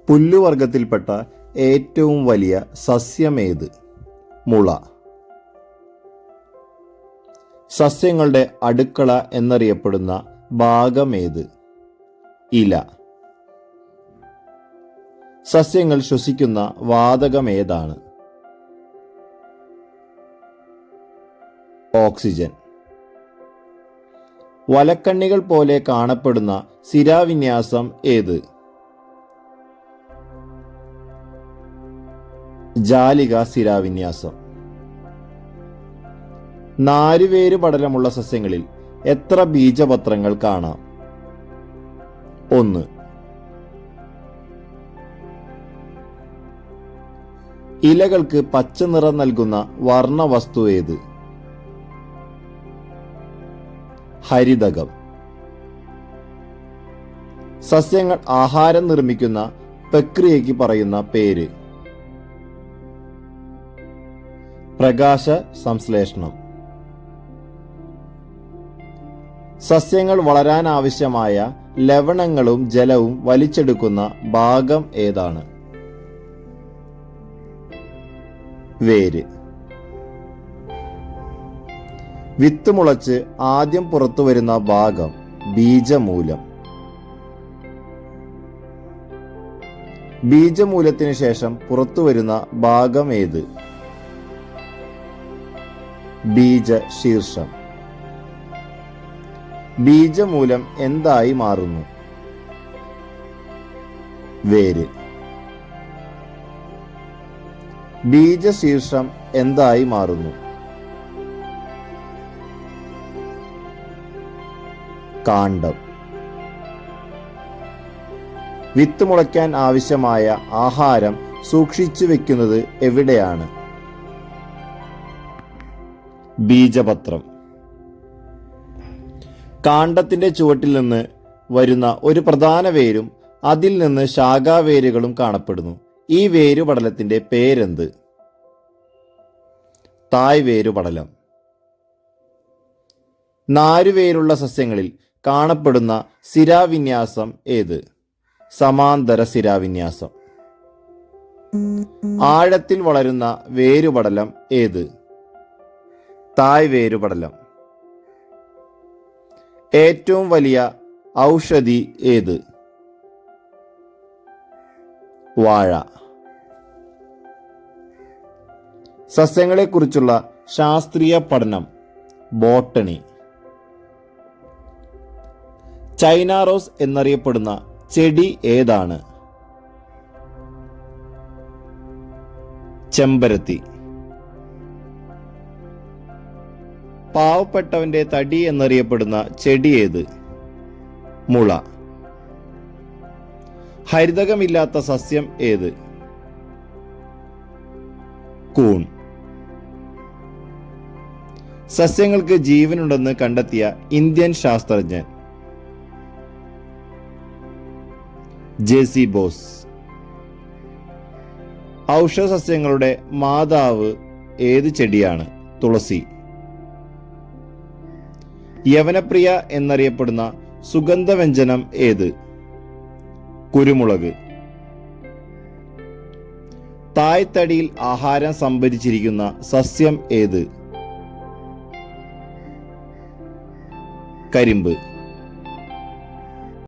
പുല്ലുവർഗത്തിൽപ്പെട്ട ഏറ്റവും വലിയ സസ്യമേത്? മുള. സസ്യങ്ങളുടെ അടുക്കള എന്നറിയപ്പെടുന്ന ഭാഗമേത്? ഇല. സസ്യങ്ങൾ ശ്വസിക്കുന്ന വാതകമേതാണ്? ഓക്സിജൻ. വലക്കണ്ണികൾ പോലെ കാണപ്പെടുന്ന ശിരാവിന്യാസം ഏത്? ജാലിക ശിരാവിന്യാസം. നാരുവേര് പടലമുള്ള സസ്യങ്ങളിൽ എത്ര ബീജപത്രങ്ങൾ കാണാം? 1. ഇലകൾക്ക് പച്ച നിറം നൽകുന്ന വർണ്ണവസ്തു ഏത്? ഹരിതകം. സസ്യങ്ങൾ ആഹാരം നിർമ്മിക്കുന്ന പ്രക്രിയയ്ക്ക് പറയുന്ന പേര്? പ്രകാശ സംശ്ലേഷണം. സസ്യങ്ങൾ വളരാൻ ആവശ്യമായ ലവണങ്ങളും ജലവും വലിച്ചെടുക്കുന്ന ഭാഗം ഏതാണ്? വേര്. വിത്ത് മുളച്ച് ആദ്യം പുറത്തു വരുന്ന ഭാഗം ബീജമൂലം. ബീജമൂലത്തിന് ശേഷം പുറത്തു വരുന്ന ഭാഗം ഏത്? ബീജശീർഷം. ബീജമൂലം എന്തായി മാറുന്നു? വേര്. ബീജശീർഷം എന്തായി മാറുന്നു? കാണ്ഡം. വിത്ത് മുളയ്ക്കാൻ ആവശ്യമായ ആഹാരം സൂക്ഷിച്ചു വെക്കുന്നത് എവിടെയാണ്? ബീജപത്രം. കാണ്ഡത്തിന്റെ ചുവട്ടിൽ നിന്ന് വരുന്ന ഒരു പ്രധാന വേരും അതിൽ നിന്ന് ശാഖാവേരുകളും കാണപ്പെടുന്നു. ഈ വേരുപടലത്തിന്റെ പേരെന്ത്? തായ്വേരുപടലം. നാരുവേരുള്ള സസ്യങ്ങളിൽ കാണപ്പെടുന്ന ശിരാവിന്യാസം ഏത്? സമാന്തര ശിരാവിന്യാസം. ആഴത്തിൽ വളരുന്ന വേരുപടലം ഏത്? തായ്വേരുപടലം. ഏറ്റവും വലിയ ഔഷധി ഏത്? വാഴ. സസ്യങ്ങളെക്കുറിച്ചുള്ള ശാസ്ത്രീയ പഠനം ബോട്ടണി. ചൈന റോസ് എന്നറിയപ്പെടുന്ന ചെടി ഏതാണ്? ചെമ്പരത്തി. പാവപ്പെട്ടവന്റെ തടി എന്നറിയപ്പെടുന്ന ചെടി ഏത്? മുള. ഹരിതകമില്ലാത്ത സസ്യം ഏത്? കൂൺ. സസ്യങ്ങൾക്ക് ജീവനുണ്ടെന്ന് കണ്ടെത്തിയ ഇന്ത്യൻ ശാസ്ത്രജ്ഞൻ? ജെ.സി. ബോസ്. ഔഷധസസ്യങ്ങളുടെ മാതാവ് ഏത് ചെടിയാണ്? തുളസി. യവനപ്രിയ എന്നറിയപ്പെടുന്ന സുഗന്ധവ്യഞ്ജനം ഏത്? കുരുമുളക്. തായ്തടിയിൽ ആഹാരം സംഭരിച്ചിരിക്കുന്ന സസ്യം ഏത്? കരിമ്പ്.